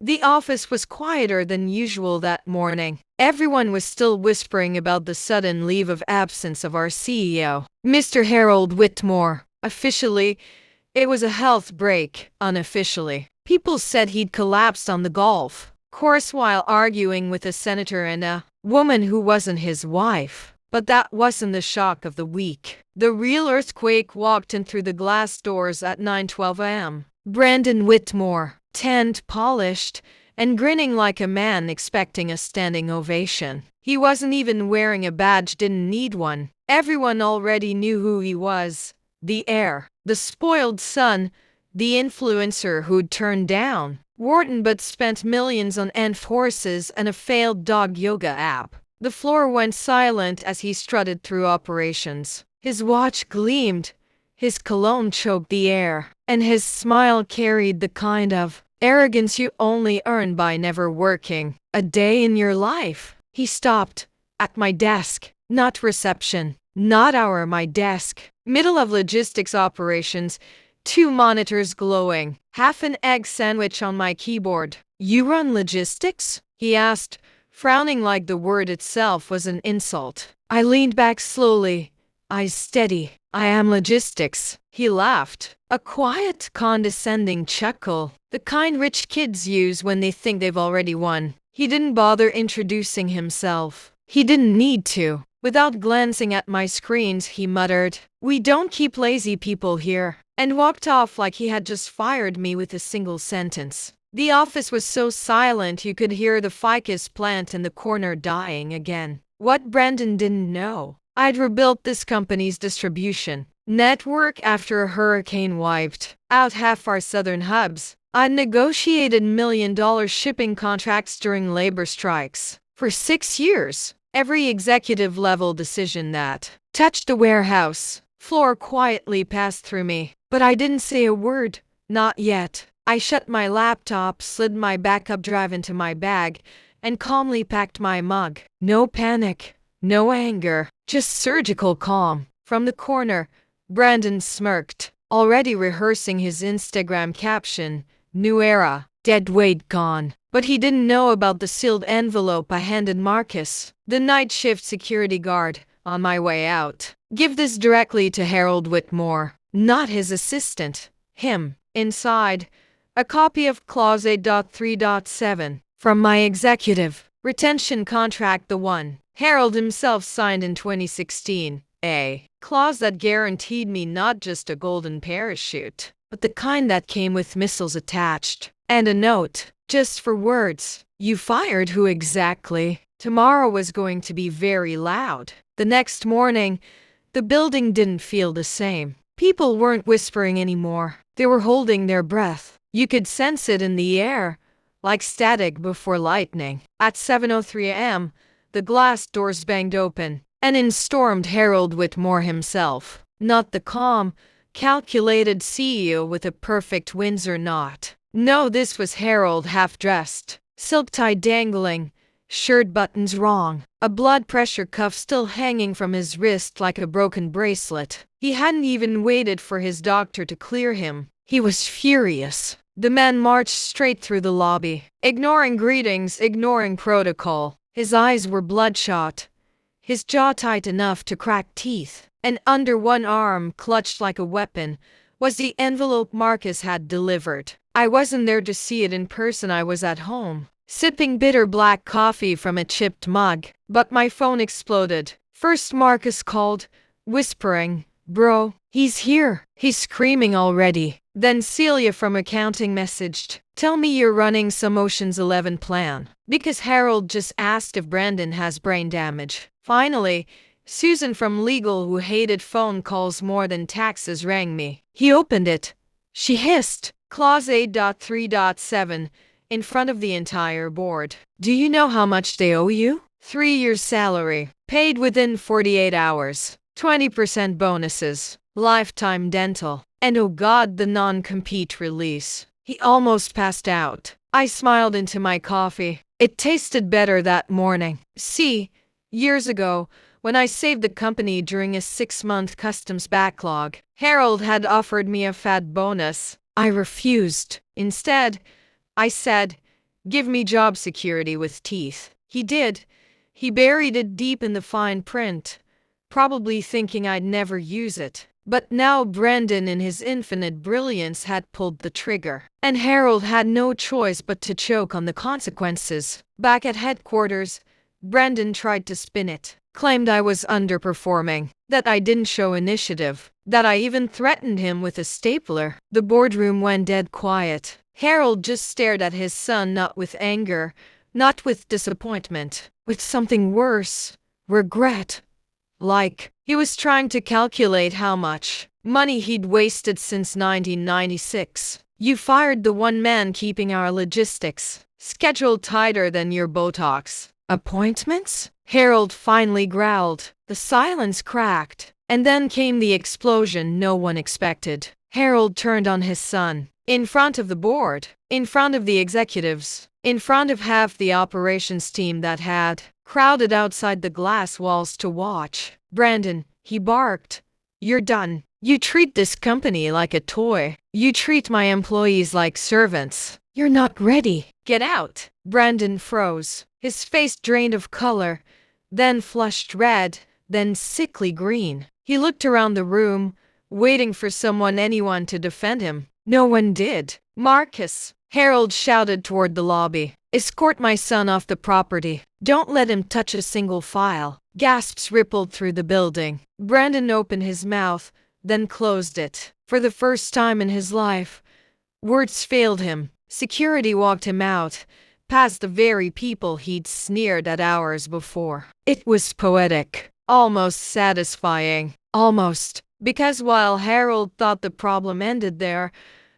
The office was quieter than usual that morning. Everyone was still whispering about the sudden leave of absence of our CEO, Mr. Harold Whitmore. Officially, it was a health break. Unofficially, people said he'd collapsed on the golf course while arguing with a senator and a woman who wasn't his wife. But that wasn't the shock of the week. The real earthquake walked in through the glass doors at 9:12 a.m. Brandon Whitmore, tanned, polished, and grinning like a man expecting a standing ovation. He wasn't even wearing a badge, didn't need one. Everyone already knew who he was. The heir, the spoiled son, the influencer who'd turned down Wharton but spent millions on horses and a failed dog yoga app. The floor went silent as he strutted through operations. His watch gleamed, his cologne choked the air, and his smile carried the kind of arrogance you only earn by never working a day in your life. He stopped at my desk, not reception, not my desk. Middle of logistics operations, 2 monitors glowing, half an egg sandwich on my keyboard. You run logistics? He asked, frowning like the word itself was an insult. I leaned back slowly, eyes steady. I am logistics. He laughed, a quiet, condescending chuckle, the kind rich kids use when they think they've already won. He didn't bother introducing himself. He didn't need to. Without glancing at my screens, he muttered, "We don't keep lazy people here," and walked off like he had just fired me with a single sentence. The office was so silent you could hear the ficus plant in the corner dying again. What Brandon didn't know, I'd rebuilt this company's distribution network after a hurricane wiped out half our southern hubs. I'd negotiated $1 million shipping contracts during labor strikes. For 6 years, every executive-level decision that touched the warehouse floor quietly passed through me. But I didn't say a word, not yet. I shut my laptop, slid my backup drive into my bag, and calmly packed my mug. No panic, no anger, just surgical calm. From the corner, Brandon smirked, already rehearsing his Instagram caption, "New era, dead weight gone." But he didn't know about the sealed envelope I handed Marcus, the night shift security guard, on my way out. Give this directly to Harold Whitmore, not his assistant, him. Inside, a copy of Clause 8.3.7 from my executive retention contract, the one Harold himself signed in 2016. A clause that guaranteed me not just a golden parachute, but the kind that came with missiles attached. And a note, just for words. You fired who exactly? Tomorrow was going to be very loud. The next morning, the building didn't feel the same. People weren't whispering anymore. They were holding their breath. You could sense it in the air, like static before lightning. At 7:03 a.m., the glass doors banged open, and in stormed Harold Whitmore himself. Not the calm, calculated CEO with a perfect Windsor knot. No, this was Harold half-dressed, silk tie dangling, shirt buttons wrong, a blood pressure cuff still hanging from his wrist like a broken bracelet. He hadn't even waited for his doctor to clear him. He was furious. The man marched straight through the lobby, ignoring greetings, ignoring protocol. His eyes were bloodshot, his jaw tight enough to crack teeth, and under one arm, clutched like a weapon, was the envelope Marcus had delivered. I wasn't there to see it in person. I was at home, sipping bitter black coffee from a chipped mug. But my phone exploded. First Marcus called, whispering, "Bro, he's here." He's screaming already. Then Celia from accounting messaged, "Tell me you're running some Ocean's 11 plan." Because Harold just asked if Brandon has brain damage. Finally, Susan from legal, who hated phone calls more than taxes, rang me. He opened it. She hissed, Clause 8.3.7, in front of the entire board. "Do you know how much they owe you? 3 years' salary, paid within 48 hours, 20% bonuses, lifetime dental, and oh God, the non-compete release." He almost passed out. I smiled into my coffee. It tasted better that morning. See, years ago, when I saved the company during a 6-month customs backlog, Harold had offered me a fat bonus. I refused. Instead, I said, Give me job security with teeth. He did. He buried it deep in the fine print, probably thinking I'd never use it. But now Brendan, in his infinite brilliance, had pulled the trigger, and Harold had no choice but to choke on the consequences. Back at headquarters, Brendan tried to spin it, claimed I was underperforming, that I didn't show initiative, that I even threatened him with a stapler. The boardroom went dead quiet. Harold just stared at his son, not with anger, not with disappointment, with something worse, regret. Like, he was trying to calculate how much money he'd wasted since 1996. You fired the one man keeping our logistics schedule tighter than your Botox appointments? Harold finally growled. The silence cracked, and then came the explosion no one expected. Harold turned on his son. In front of the board, in front of the executives, in front of half the operations team that had crowded outside the glass walls to watch. Brandon, he barked. You're done. You treat this company like a toy. You treat my employees like servants. You're not ready. Get out. Brandon froze. His face drained of color, then flushed red, then sickly green. He looked around the room, waiting for anyone to defend him. No one did. Marcus, Harold shouted toward the lobby. Escort my son off the property. Don't let him touch a single file. Gasps rippled through the building. Brandon opened his mouth, then closed it. For the first time in his life, words failed him. Security walked him out, past the very people he'd sneered at hours before. It was poetic, almost satisfying. Almost. Because while Harold thought the problem ended there,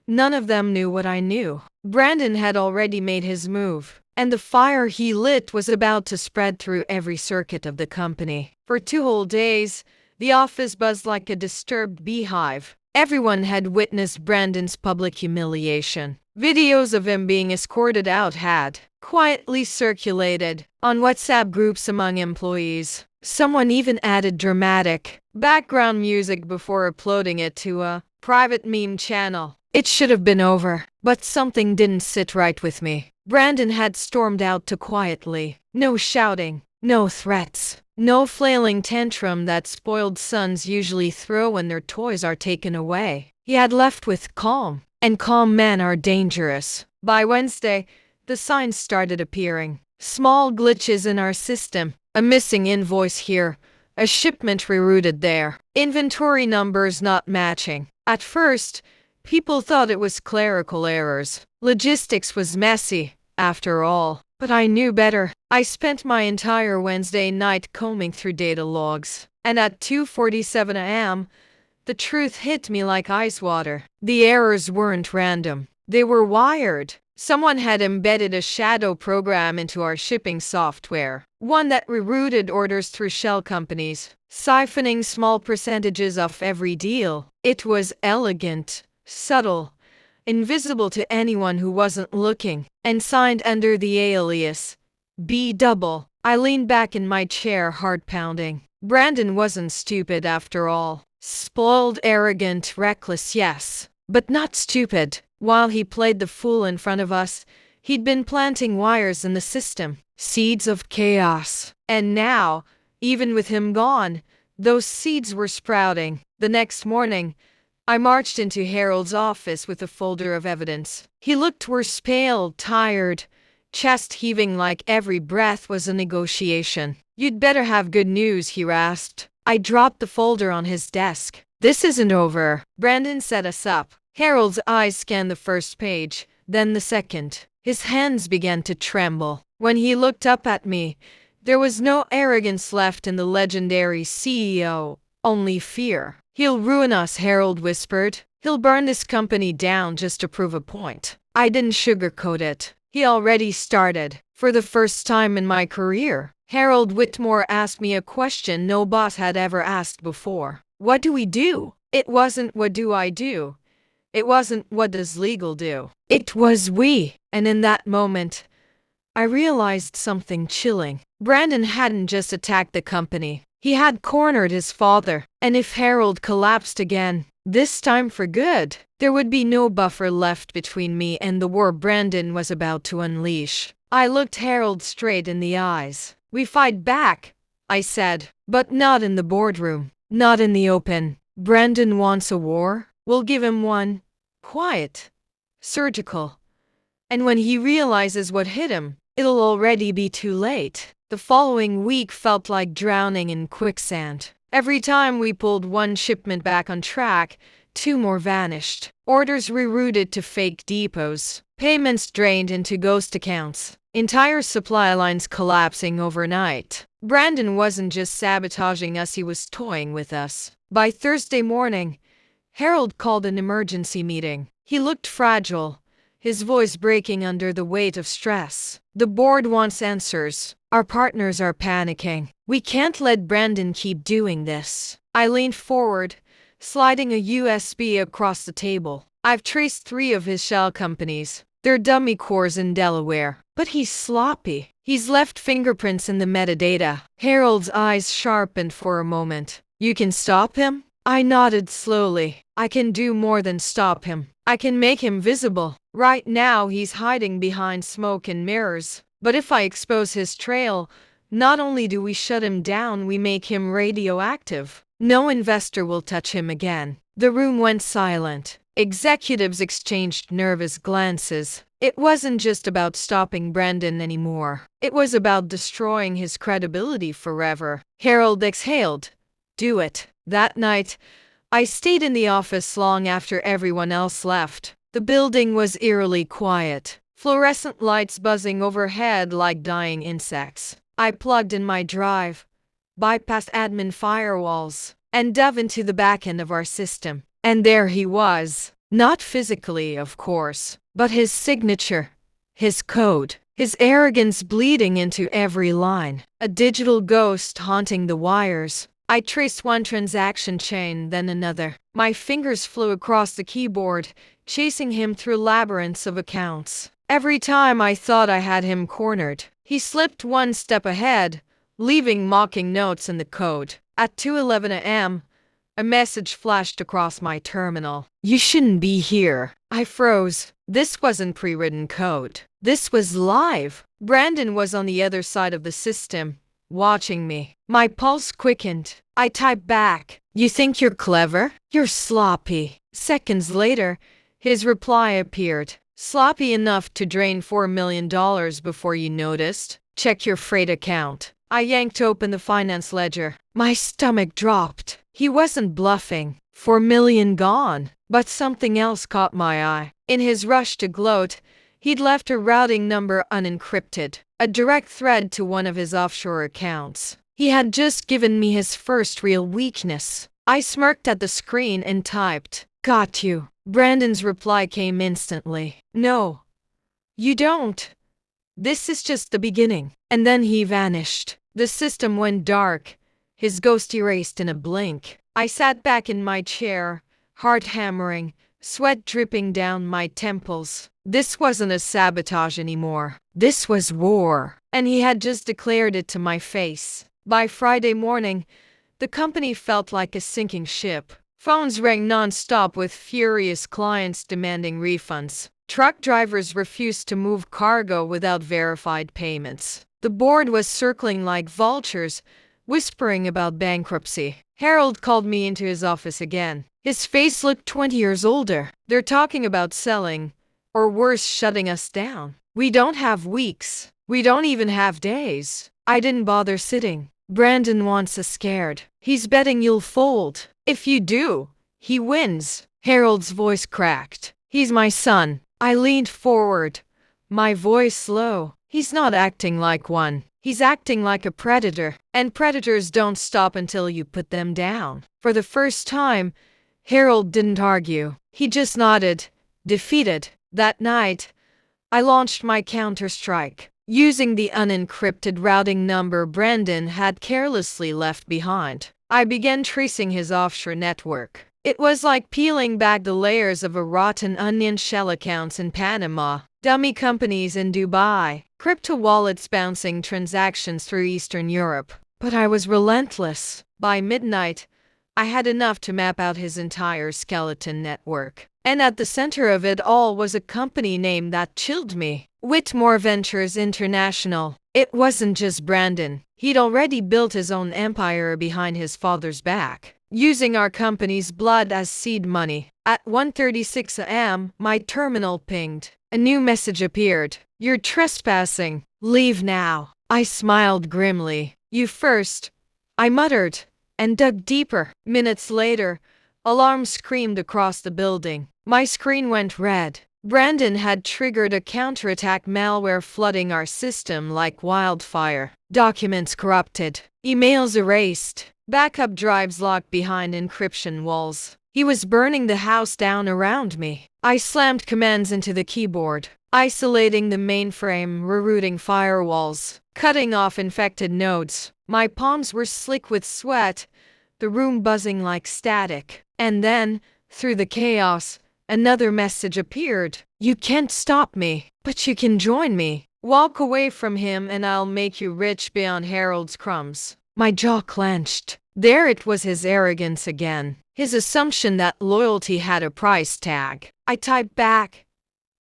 none of them knew what I knew. Brandon had already made his move, and the fire he lit was about to spread through every circuit of the company. For 2 whole days, the office buzzed like a disturbed beehive. Everyone had witnessed Brandon's public humiliation. Videos of him being escorted out had quietly circulated on WhatsApp groups among employees. Someone even added dramatic background music before uploading it to a private meme channel. It should have been over, but something didn't sit right with me. Brandon had stormed out too quietly. No shouting, no threats, no flailing tantrum that spoiled sons usually throw when their toys are taken away. He had left with calm, and calm men are dangerous. By Wednesday, the signs started appearing. Small glitches in our system, a missing invoice here, a shipment rerouted there, inventory numbers not matching. At first, people thought it was clerical errors. Logistics was messy, after all. But I knew better. I spent my entire Wednesday night combing through data logs. And at 2:47 a.m., the truth hit me like ice water. The errors weren't random. They were wired. Someone had embedded a shadow program into our shipping software, one that rerouted orders through shell companies, siphoning small percentages off every deal. It was elegant, subtle, invisible to anyone who wasn't looking, and signed under the alias B-double. I leaned back in my chair, heart pounding. Brandon wasn't stupid after all. Spoiled, arrogant, reckless, yes, but not stupid. While he played the fool in front of us, he'd been planting wires in the system, seeds of chaos. And now, even with him gone, those seeds were sprouting. The next morning, I marched into Harold's office with a folder of evidence. He looked worse, pale, tired, chest heaving like every breath was a negotiation. You'd better have good news, he rasped. I dropped the folder on his desk. This isn't over. Brandon set us up. Harold's eyes scanned the first page, then the second. His hands began to tremble. When he looked up at me, there was no arrogance left in the legendary CEO, only fear. He'll ruin us, Harold whispered. He'll burn this company down just to prove a point. I didn't sugarcoat it. He already started. For the first time in my career, Harold Whitmore asked me a question no boss had ever asked before. What do we do? It wasn't what do I do? It wasn't what does legal do? It was we. And in that moment, I realized something chilling. Brandon hadn't just attacked the company. He had cornered his father. And if Harold collapsed again, this time for good, There would be no buffer left between me and the war Brandon was about to unleash. I looked Harold straight in the eyes. "We fight back," I said, "but not in the boardroom. Not in the open. Brandon wants a war. We'll give him one. Quiet. Surgical. And when he realizes what hit him, it'll already be too late." The following week felt like drowning in quicksand. Every time we pulled one shipment back on track, two more vanished. Orders rerouted to fake depots. Payments drained into ghost accounts. Entire supply lines collapsing overnight. Brandon wasn't just sabotaging us, he was toying with us. By Thursday morning, Harold called an emergency meeting. He looked fragile, his voice breaking under the weight of stress. "The board wants answers. Our partners are panicking. We can't let Brandon keep doing this." I leaned forward, sliding a USB across the table. "I've traced 3 of his shell companies. They're dummy cores in Delaware. But he's sloppy. He's left fingerprints in the metadata." Harold's eyes sharpened for a moment. "You can stop him?" I nodded slowly. "I can do more than stop him. I can make him visible. Right now he's hiding behind smoke and mirrors. But if I expose his trail, not only do we shut him down, we make him radioactive. No investor will touch him again." The room went silent. Executives exchanged nervous glances. It wasn't just about stopping Brandon anymore. It was about destroying his credibility forever. Harold exhaled. "Do it." That night, I stayed in the office long after everyone else left. The building was eerily quiet, fluorescent lights buzzing overhead like dying insects. I plugged in my drive, bypassed admin firewalls, and dove into the back end of our system. And there he was. Not physically, of course, but his signature, his code, his arrogance bleeding into every line. A digital ghost haunting the wires. I traced one transaction chain, then another. My fingers flew across the keyboard, chasing him through labyrinths of accounts. Every time I thought I had him cornered, he slipped one step ahead, leaving mocking notes in the code. At 2:11 a.m., a message flashed across my terminal. "You shouldn't be here." I froze. This wasn't pre-written code. This was live. Brandon was on the other side of the system, watching me. My pulse quickened. I typed back, "You think you're clever? You're sloppy." Seconds later, his reply appeared. "Sloppy enough to drain $4 million before you noticed. Check your freight account." I yanked open the finance ledger. My stomach dropped. He wasn't bluffing. $4 million gone. But something else caught my eye. In his rush to gloat, he'd left a routing number unencrypted, a direct thread to one of his offshore accounts. He had just given me his first real weakness. I smirked at the screen and typed, "Got you." Brandon's reply came instantly. "No, you don't. This is just the beginning." And then he vanished. The system went dark, his ghost erased in a blink. I sat back in my chair, heart hammering, sweat dripping down my temples. This wasn't a sabotage anymore. This was war. And he had just declared it to my face. By Friday morning, the company felt like a sinking ship. Phones rang non-stop with furious clients demanding refunds. Truck drivers refused to move cargo without verified payments. The board was circling like vultures, whispering about bankruptcy. Harold called me into his office again. His face looked 20 years older. "They're talking about selling, or worse, shutting us down. We don't have weeks. We don't even have days." I didn't bother sitting. "Brandon wants us scared. He's betting you'll fold. If you do, he wins." Harold's voice cracked. "He's my son." I leaned forward, my voice low. "He's not acting like one. He's acting like a predator. And predators don't stop until you put them down." For the first time, Harold didn't argue. He just nodded, defeated. That night, I launched my counterstrike, using the unencrypted routing number Brandon had carelessly left behind. I began tracing his offshore network. It was like peeling back the layers of a rotten onion. Shell accounts in Panama, dummy companies in Dubai, crypto wallets bouncing transactions through Eastern Europe. But I was relentless. By midnight, I had enough to map out his entire skeleton network. And at the center of it all was a company name that chilled me. Whitmore Ventures International. It wasn't just Brandon. He'd already built his own empire behind his father's back, using our company's blood as seed money. At 1:36 a.m., my terminal pinged. A new message appeared. "You're trespassing. Leave now." I smiled grimly. "You first," I muttered, and dug deeper. Minutes later, alarms screamed across the building. My screen went red. Brandon had triggered a counterattack, malware flooding our system like wildfire. Documents corrupted, emails erased, backup drives locked behind encryption walls. He was burning the house down around me. I slammed commands into the keyboard, isolating the mainframe, rerouting firewalls, cutting off infected nodes. My palms were slick with sweat, the room buzzing like static. And then, through the chaos, another message appeared. "You can't stop me, but you can join me. Walk away from him and I'll make you rich beyond Harold's crumbs." My jaw clenched. There it was, his arrogance again. His assumption that loyalty had a price tag. I typed back,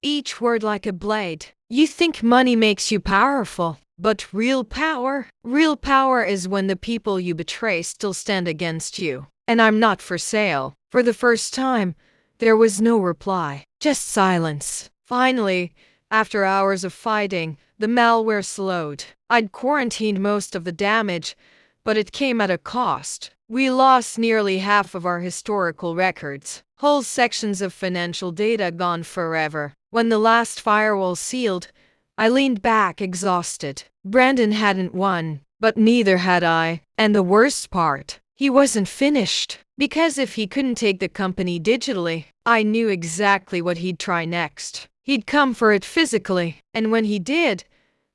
each word like a blade. "You think money makes you powerful, but real power is when the people you betray still stand against you. And I'm not for sale." For the first time, there was no reply, just silence. Finally, after hours of fighting, the malware slowed. I'd quarantined most of the damage, but it came at a cost. We lost nearly half of our historical records, whole sections of financial data gone forever. When the last firewall sealed, I leaned back exhausted. Brandon hadn't won, but neither had I. And the worst part, he wasn't finished. Because if he couldn't take the company digitally, I knew exactly what he'd try next. He'd come for it physically, and when he did,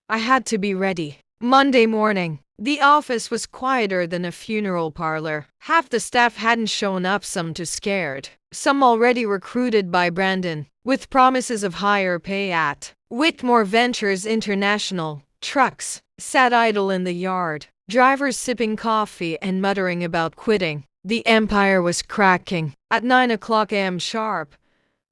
I had to be ready. Monday morning, the office was quieter than a funeral parlor. Half the staff hadn't shown up, some too scared, some already recruited by Brandon, with promises of higher pay at Whitmore Ventures International. Trucks sat idle in the yard, drivers sipping coffee and muttering about quitting. The empire was cracking. At 9 o'clock a.m. sharp,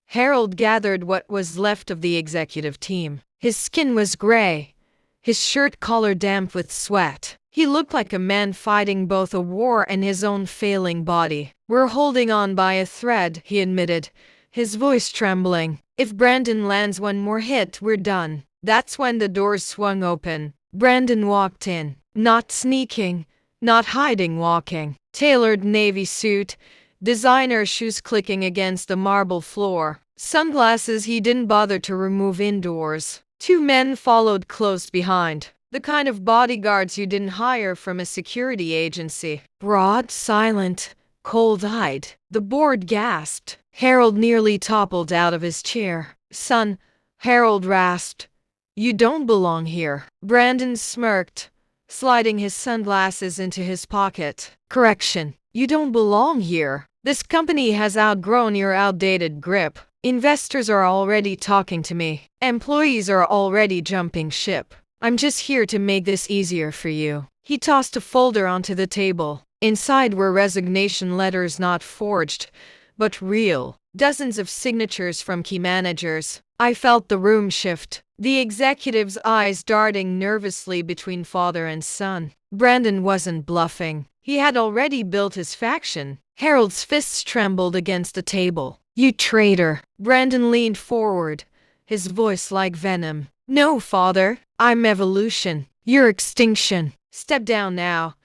Harold gathered what was left of the executive team. His skin was gray, his shirt collar damp with sweat. He looked like a man fighting both a war and his own failing body. "We're holding on by a thread," he admitted, his voice trembling. "If Brandon lands one more hit, we're done." That's when the doors swung open. Brandon walked in, not sneaking, not hiding, walking. Tailored navy suit, designer shoes clicking against the marble floor, sunglasses he didn't bother to remove indoors. Two men followed close behind, the kind of bodyguards you didn't hire from a security agency. Broad, silent, cold-eyed. The board gasped. Harold nearly toppled out of his chair. "Son," Harold rasped, "you don't belong here." Brandon smirked, sliding his sunglasses into his pocket. "Correction, you don't belong here. This company has outgrown your outdated grip. Investors are already talking to me. Employees are already jumping ship. I'm just here to make this easier for you." He tossed a folder onto the table. Inside were resignation letters, not forged, but real. Dozens of signatures from key managers. I felt the room shift, the executive's eyes darting nervously between father and son. Brandon wasn't bluffing. He had already built his faction. Harold's fists trembled against the table. "You traitor!" Brandon leaned forward, his voice like venom. "No, father. I'm evolution. You're extinction. Step down now,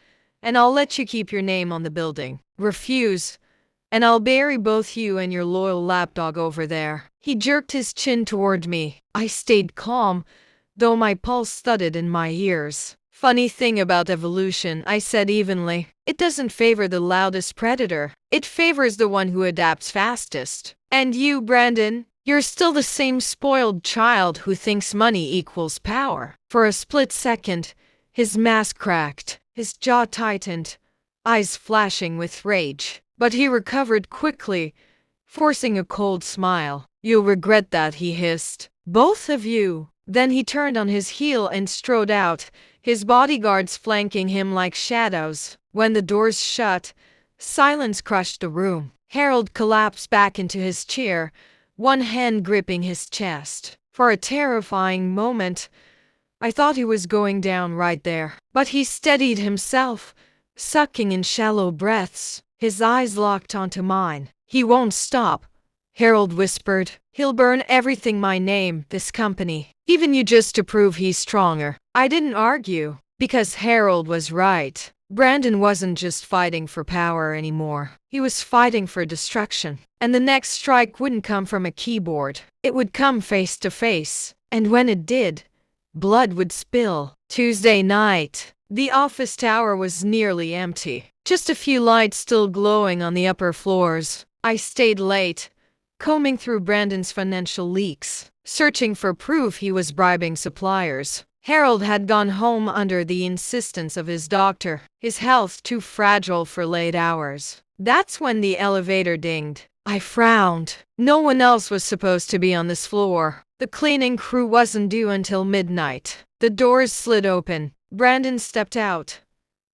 and I'll let you keep your name on the building. Refuse, and I'll bury both you and your loyal lapdog over there." He jerked his chin toward me. I stayed calm, though my pulse thudded in my ears. "Funny thing about evolution," I said evenly. "It doesn't favor the loudest predator. It favors the one who adapts fastest. And you, Brandon, you're still the same spoiled child who thinks money equals power." For a split second, his mask cracked, his jaw tightened, eyes flashing with rage. But he recovered quickly, forcing a cold smile. "You'll regret that," he hissed. "Both of you." Then he turned on his heel and strode out, his bodyguards flanking him like shadows. When the doors shut, Silence crushed the room. Harold collapsed back into his chair, one hand gripping his chest. For a terrifying moment, I thought he was going down right there. But he steadied himself, sucking in shallow breaths. His eyes locked onto mine. "He won't stop," Harold whispered. "He'll burn everything my name, this company, even you, just to prove he's stronger." I didn't argue, because Harold was right. Brandon wasn't just fighting for power anymore. He was fighting for destruction. And the next strike wouldn't come from a keyboard. It would come face to face. And when it did, blood would spill. Tuesday night. The office tower was nearly empty. Just a few lights still glowing on the upper floors. I stayed late, combing through Brandon's financial leaks, searching for proof he was bribing suppliers. Harold had gone home under the insistence of his doctor, his health too fragile for late hours. That's when the elevator dinged. I frowned. No one else was supposed to be on this floor. The cleaning crew wasn't due until midnight. The doors slid open. Brandon stepped out.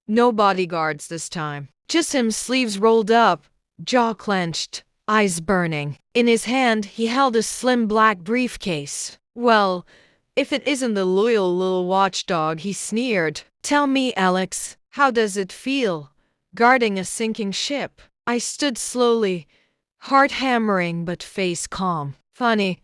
No bodyguards this time. Just him, sleeves rolled up, jaw clenched, eyes burning. In his hand, he held a slim black briefcase. "Well, if it isn't the loyal little watchdog," he sneered. "Tell me, Alex, how does it feel, guarding a sinking ship?" I stood slowly, heart hammering but face calm. "Funny,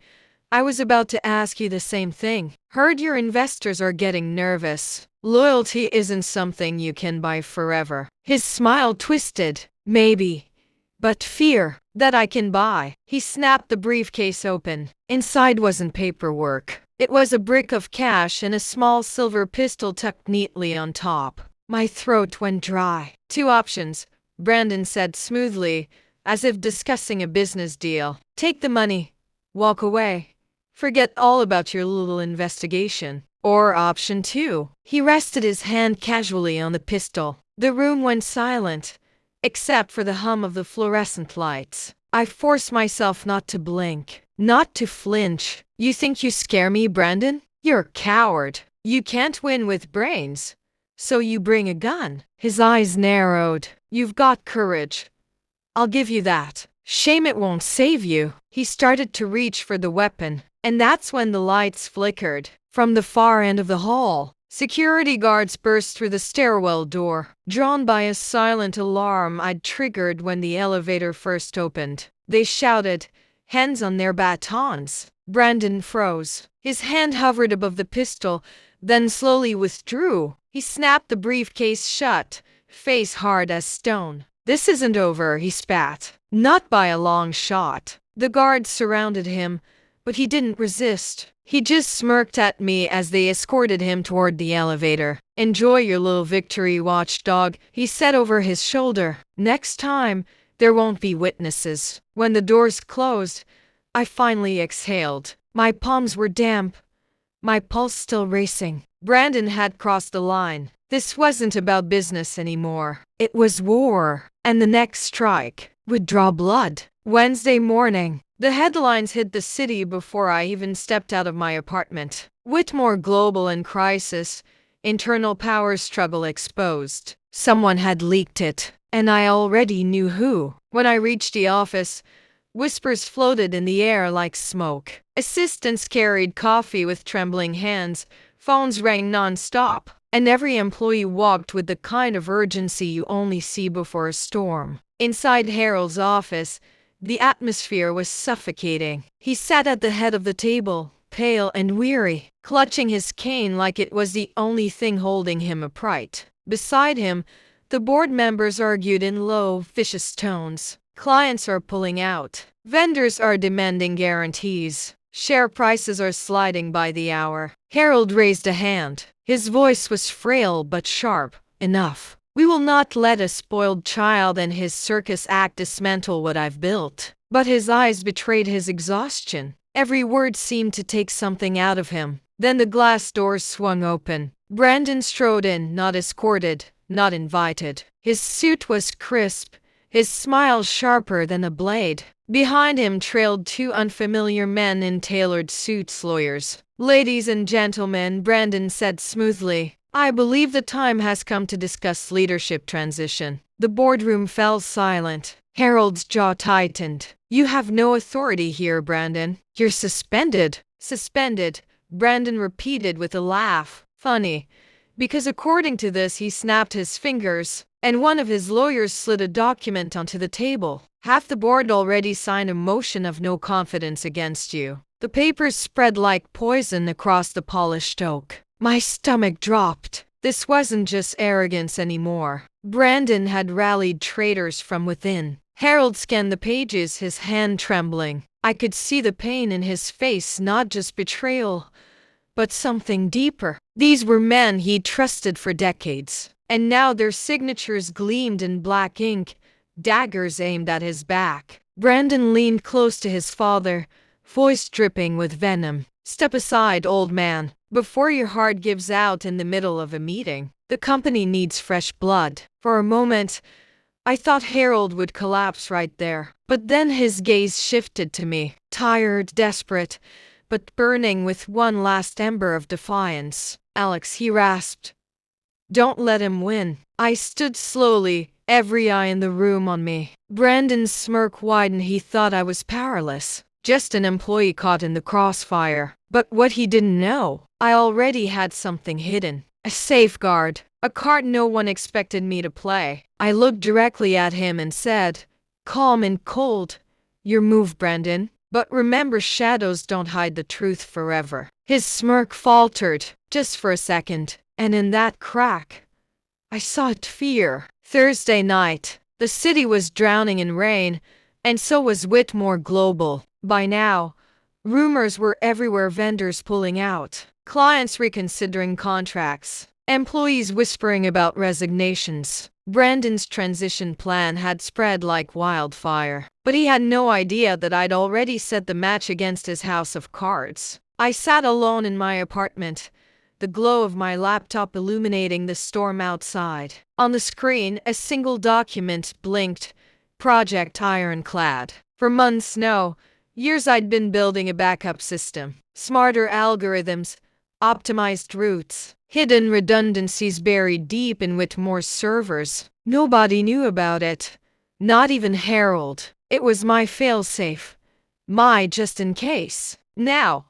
I was about to ask you the same thing. Heard your investors are getting nervous. Loyalty isn't something you can buy forever." His smile twisted. "Maybe, but fear, that I can buy." He snapped the briefcase open. Inside wasn't paperwork. It was a brick of cash and a small silver pistol tucked neatly on top. My throat went dry. "Two options," Brandon said smoothly, as if discussing a business deal. "Take the money, walk away, forget all about your little investigation. Or option two." He rested his hand casually on the pistol. The room went silent, except for the hum of the fluorescent lights. I forced myself not to blink, not to flinch. "You think you scare me, Brandon? You're a coward. You can't win with brains, so you bring a gun." His eyes narrowed. "You've got courage. I'll give you that. Shame it won't save you." He started to reach for the weapon, and that's when the lights flickered. From the far end of the hall, security guards burst through the stairwell door, drawn by a silent alarm I'd triggered when the elevator first opened. They shouted, hands on their batons. Brandon froze. His hand hovered above the pistol, then slowly withdrew. He snapped the briefcase shut, face hard as stone. "This isn't over," he spat. "Not by a long shot." The guards surrounded him, but he didn't resist. He just smirked at me as they escorted him toward the elevator. "Enjoy your little victory, watchdog," he said over his shoulder. "Next time, there won't be witnesses." When the doors closed, I finally exhaled. My palms were damp, my pulse still racing. Brandon had crossed the line. This wasn't about business anymore. It was war, and the next strike would draw blood. Wednesday morning, the headlines hit the city before I even stepped out of my apartment. Whitmore Global in crisis, internal power struggle exposed. Someone had leaked it, and I already knew who. When I reached the office, whispers floated in the air like smoke. Assistants carried coffee with trembling hands, phones rang non-stop, and every employee walked with the kind of urgency you only see before a storm. Inside Harold's office, the atmosphere was suffocating. He sat at the head of the table, pale and weary, clutching his cane like it was the only thing holding him upright. Beside him, the board members argued in low, vicious tones. Clients are pulling out. Vendors are demanding guarantees. Share prices are sliding by the hour. Harold raised a hand. His voice was frail but sharp. "Enough. We will not let a spoiled child and his circus act dismantle what I've built." But his eyes betrayed his exhaustion. Every word seemed to take something out of him. Then the glass doors swung open. Brandon strode in, not escorted, not invited. His suit was crisp, his smile sharper than a blade. Behind him trailed two unfamiliar men in tailored suits, lawyers. "Ladies and gentlemen," Brandon said smoothly, I believe the time has come to discuss leadership transition. The boardroom fell silent. Harold's jaw tightened. You have no authority here, Brandon. You're suspended. Suspended, Brandon repeated with a laugh. Funny, because according to this, he snapped his fingers, and one of his lawyers slid a document onto the table. Half the board already signed a motion of no confidence against you. The papers spread like poison across the polished oak. My stomach dropped. This wasn't just arrogance anymore. Brandon had rallied traitors from within. Harold scanned the pages, his hand trembling. I could see the pain in his face, not just betrayal, but something deeper. These were men he'd trusted for decades, and now their signatures gleamed in black ink, daggers aimed at his back. Brandon leaned close to his father, voice dripping with venom. Step aside, old man, before your heart gives out in the middle of a meeting. The company needs fresh blood. For a moment, I thought Harold would collapse right there, but then his gaze shifted to me, tired, desperate, but burning with one last ember of defiance. Alex, he rasped. Don't let him win. I stood slowly, every eye in the room on me. Brandon's smirk widened. He thought I was powerless, just an employee caught in the crossfire. But what he didn't know, I already had something hidden. A safeguard. A card no one expected me to play. I looked directly at him and said, calm and cold, your move, Brandon. But remember, shadows don't hide the truth forever. His smirk faltered, just for a second, and in that crack, I saw fear. Thursday night, the city was drowning in rain, and so was Whitmore Global. By now, rumors were everywhere, vendors pulling out, clients reconsidering contracts, employees whispering about resignations. Brandon's transition plan had spread like wildfire, but he had no idea that I'd already set the match against his house of cards. I sat alone in my apartment, the glow of my laptop illuminating the storm outside. On the screen, a single document blinked, Project Ironclad. For months, no, years, I'd been building a backup system, smarter algorithms, optimized routes, hidden redundancies buried deep in Whitmore's servers. Nobody knew about it, not even Harold. It was my failsafe, my just in case. Now,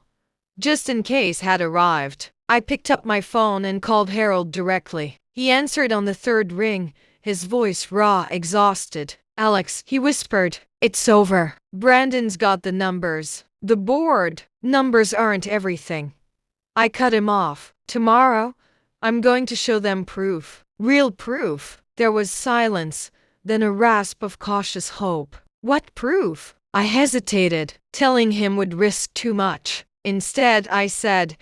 just in case had arrived. I picked up my phone and called Harold directly. He answered on the third ring, his voice raw, exhausted. Alex, he whispered, it's over. Brandon's got the numbers. The board. Numbers aren't everything. I cut him off. Tomorrow, I'm going to show them proof. Real proof. There was silence, then a rasp of cautious hope. What proof? I hesitated. Telling him would risk too much. Instead, I said,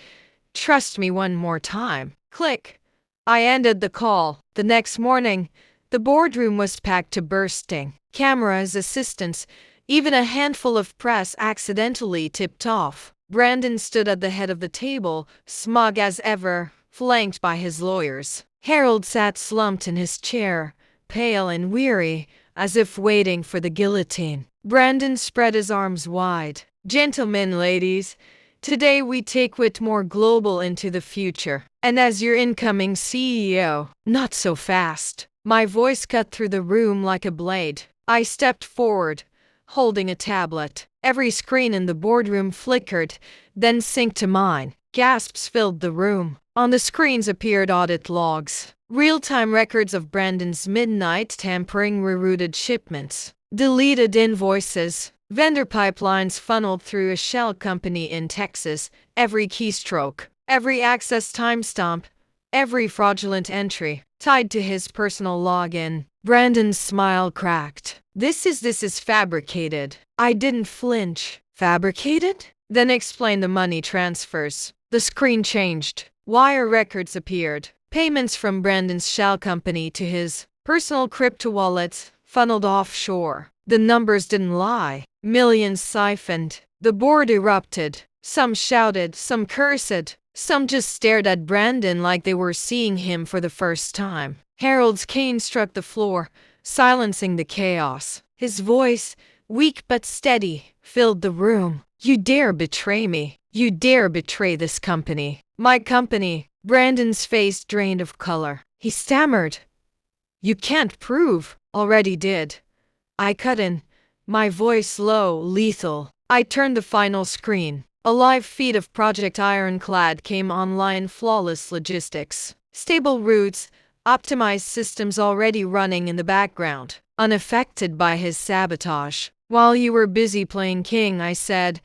trust me one more time. Click. I ended the call. The next morning, the boardroom was packed to bursting. Cameras, assistants, even a handful of press accidentally tipped off. Brandon stood at the head of the table, smug as ever, flanked by his lawyers. Harold sat slumped in his chair, pale and weary, as if waiting for the guillotine. Brandon spread his arms wide. Gentlemen, ladies, today we take Whitmore Global into the future. And as your incoming CEO, not so fast. My voice cut through the room like a blade. I stepped forward, holding a tablet. Every screen in the boardroom flickered, then synced to mine. Gasps filled the room. On the screens appeared audit logs, real-time records of Brandon's midnight tampering, rerouted shipments, deleted invoices, vendor pipelines funneled through a shell company in Texas, every keystroke, every access timestamp, every fraudulent entry tied to his personal login. Brandon's smile cracked. This is fabricated. I didn't flinch. Fabricated? Then explain the money transfers. The screen changed. Wire records appeared. Payments from Brandon's shell company to his personal crypto wallets funneled offshore. The numbers didn't lie. Millions siphoned. The board erupted. Some shouted, some cursed, some just stared at Brandon like they were seeing him for the first time. Harold's cane struck the floor, silencing the chaos. His voice, weak but steady, filled the room. You dare betray me. You dare betray this company. My company, Brandon's face drained of color. He stammered. You can't prove. Already did. I cut in, my voice low, lethal. I turned the final screen. A live feed of Project Ironclad came online. Flawless logistics, stable routes, optimized systems already running in the background, unaffected by his sabotage. While you were busy playing king, I said,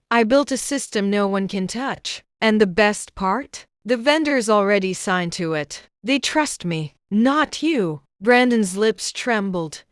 I built a system no one can touch. And the best part? The vendors already signed to it. They trust me, not you. Brandon's lips trembled,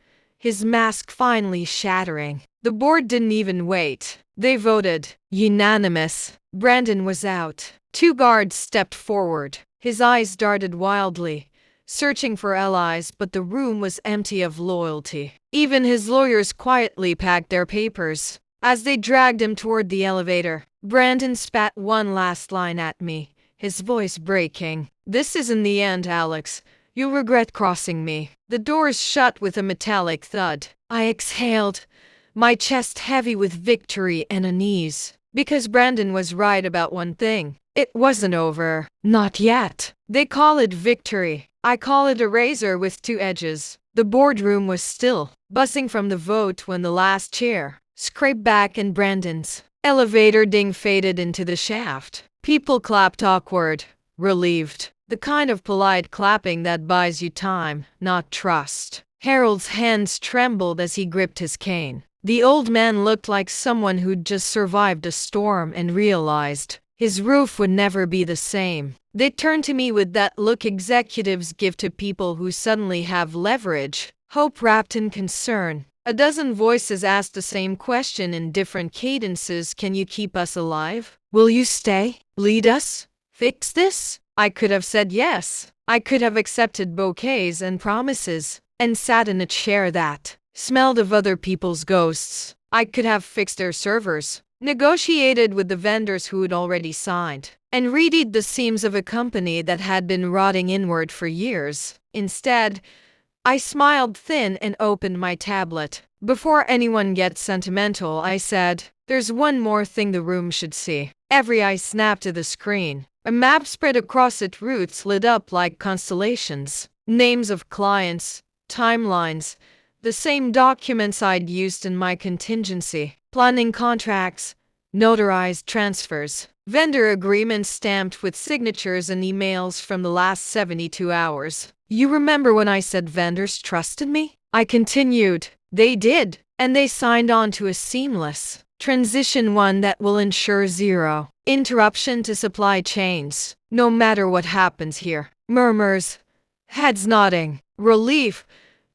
his mask finally shattering. The board didn't even wait. They voted. Unanimous. Brandon was out. Two guards stepped forward. His eyes darted wildly, searching for allies, but the room was empty of loyalty. Even his lawyers quietly packed their papers. As they dragged him toward the elevator, Brandon spat one last line at me, his voice breaking. This isn't the end, Alex. You'll regret crossing me. The doors shut with a metallic thud. I exhaled, my chest heavy with victory and unease. Because Brandon was right about one thing. It wasn't over. Not yet. They call it victory. I call it a razor with two edges. The boardroom was still, buzzing from the vote when the last chair scraped back and Brandon's elevator ding faded into the shaft. People clapped awkward, relieved. The kind of polite clapping that buys you time, not trust. Harold's hands trembled as he gripped his cane. The old man looked like someone who'd just survived a storm and realized his roof would never be the same. They turned to me with that look executives give to people who suddenly have leverage, hope wrapped in concern. A dozen voices asked the same question in different cadences. Can you keep us alive? Will you stay? Lead us? Fix this? I could have said yes. I could have accepted bouquets and promises, and sat in a chair that smelled of other people's ghosts. I could have fixed their servers, negotiated with the vendors who had already signed, and readied the seams of a company that had been rotting inward for years. Instead, I smiled thin and opened my tablet. Before anyone gets sentimental, I said, there's one more thing the room should see. Every eye snapped to the screen. A map spread across it, routes lit up like constellations. Names of clients, timelines, the same documents I'd used in my contingency. Planning contracts, notarized transfers, vendor agreements stamped with signatures and emails from the last 72 hours. You remember when I said vendors trusted me? I continued. They did, and they signed on to a seamless transition, one that will ensure zero interruption to supply chains, no matter what happens here. Murmurs, heads nodding, relief,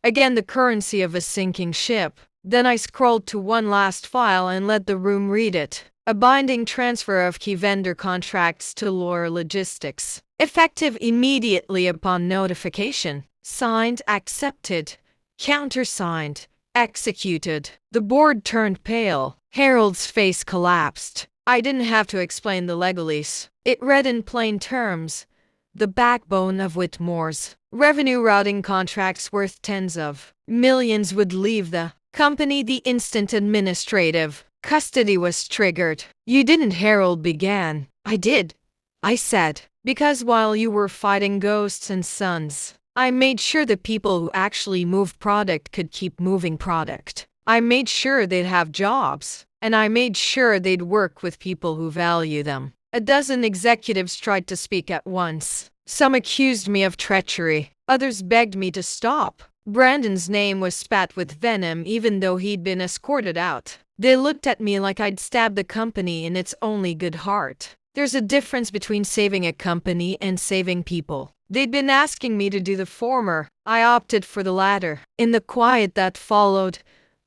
again the currency of a sinking ship. Then I scrolled to one last file and let the room read it. A binding transfer of key vendor contracts to Lawyer Logistics, effective immediately upon notification. Signed, accepted, countersigned, executed. The board turned pale. Harold's face collapsed. I didn't have to explain the legalese. It read in plain terms. The backbone of Whitmore's revenue routing contracts worth tens of millions would leave the company the instant administrative custody was triggered. You didn't, Harold began. I did, I said, because while you were fighting ghosts and suns, I made sure the people who actually moved product could keep moving product. I made sure they'd have jobs, and I made sure they'd work with people who value them. A dozen executives tried to speak at once. Some accused me of treachery. Others begged me to stop. Brandon's name was spat with venom even though he'd been escorted out. They looked at me like I'd stabbed the company in its only good heart. There's a difference between saving a company and saving people. They'd been asking me to do the former. I opted for the latter. In the quiet that followed,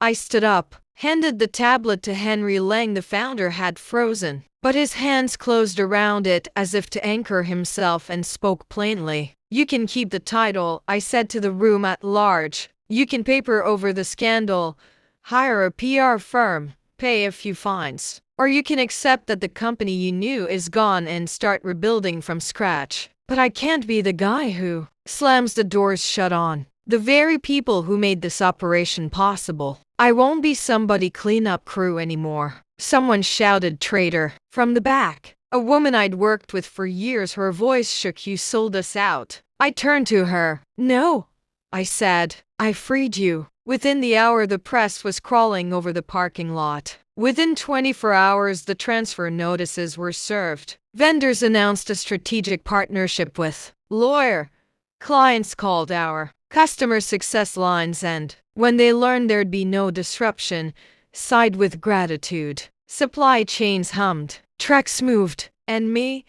I stood up, handed the tablet to Henry Lang. The founder had frozen, but his hands closed around it as if to anchor himself, and spoke plainly. You can keep the title, I said to the room at large. You can paper over the scandal, hire a PR firm, pay a few fines, or you can accept that the company you knew is gone and start rebuilding from scratch. But I can't be the guy who slams the doors shut on the very people who made this operation possible. I won't be somebody cleanup crew anymore. Someone shouted, traitor, from the back. A woman I'd worked with for years, her voice shook. "You sold us out." I turned to her. "No," I said. "I freed you." Within the hour, the press was crawling over the parking lot. Within 24 hours, the transfer notices were served. Vendors announced a strategic partnership with lawyer. Clients called our customer success lines, and when they learned there'd be no disruption, sighed with gratitude. Supply chains hummed, trucks moved, and me,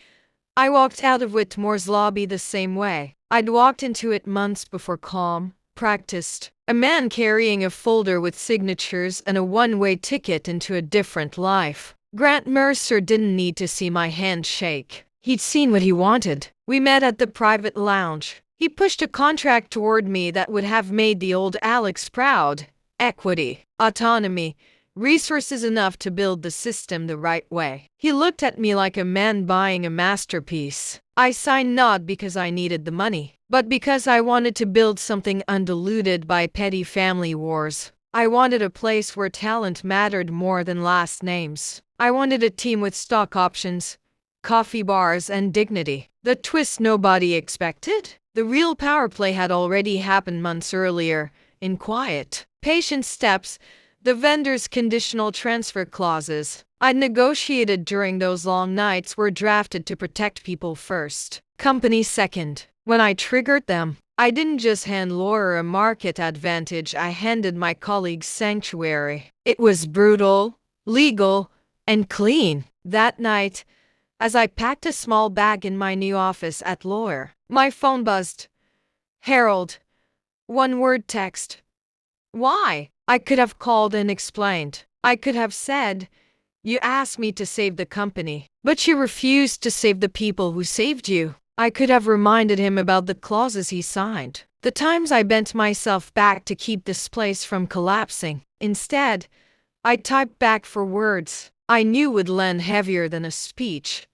I walked out of Whitmore's lobby the same way I'd walked into it months before, calm, practiced. A man carrying a folder with signatures and a one-way ticket into a different life. Grant Mercer didn't need to see my hand shake. He'd seen what he wanted. We met at the private lounge. He pushed a contract toward me that would have made the old Alex proud. Equity, autonomy, resources enough to build the system the right way. He looked at me like a man buying a masterpiece. I signed not because I needed the money, but because I wanted to build something undiluted by petty family wars. I wanted a place where talent mattered more than last names. I wanted a team with stock options, coffee bars, and dignity. The twist nobody expected? The real power play had already happened months earlier, in quiet, patient steps. The vendor's conditional transfer clauses I'd negotiated during those long nights were drafted to protect people first, company second. When I triggered them, I didn't just hand Laura a market advantage, I handed my colleagues sanctuary. It was brutal, legal, and clean. That night, as I packed a small bag in my new office at Laura, my phone buzzed. "Harold." One-word text. Why? I could have called and explained. I could have said, "You asked me to save the company, but you refused to save the people who saved you." I could have reminded him about the clauses he signed, the times I bent myself back to keep this place from collapsing. Instead, I typed back for words I knew would land heavier than a speech.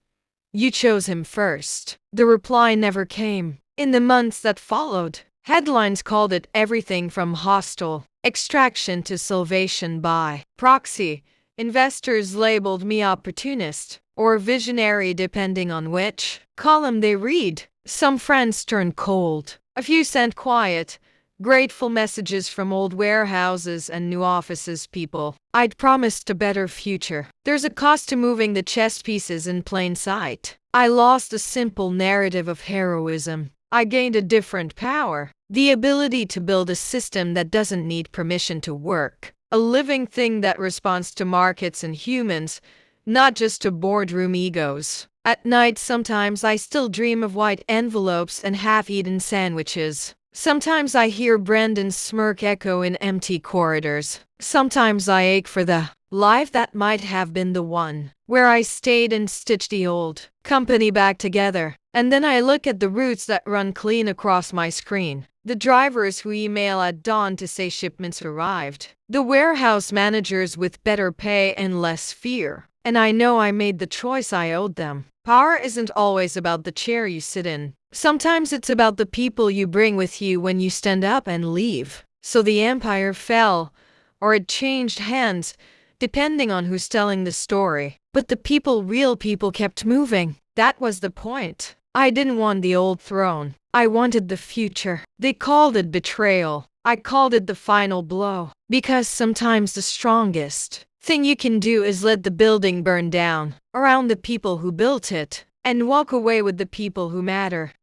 "You chose him first." The reply never came. In the months that followed, headlines called it everything from hostile extraction to salvation by proxy. Investors labeled me opportunist or visionary depending on which column they read. Some friends turned cold. A few sent quiet, grateful messages from old warehouses and new offices people I'd promised a better future. There's a cost to moving the chess pieces in plain sight. I lost a simple narrative of heroism. I gained a different power. The ability to build a system that doesn't need permission to work. A living thing that responds to markets and humans, not just to boardroom egos. At night, sometimes I still dream of white envelopes and half-eaten sandwiches. Sometimes I hear Brandon's smirk echo in empty corridors. Sometimes I ache for the life that might have been the one, where I stayed and stitched the old company back together. And then I look at the routes that run clean across my screen. The drivers who email at dawn to say shipments arrived. The warehouse managers with better pay and less fear. And I know I made the choice I owed them. Power isn't always about the chair you sit in. Sometimes it's about the people you bring with you when you stand up and leave. So the empire fell, or it changed hands, depending on who's telling the story. But the people, real people, kept moving. That was the point. I didn't want the old throne. I wanted the future. They called it betrayal. I called it the final blow. Because sometimes the strongest thing you can do is let the building burn down around the people who built it and walk away with the people who matter.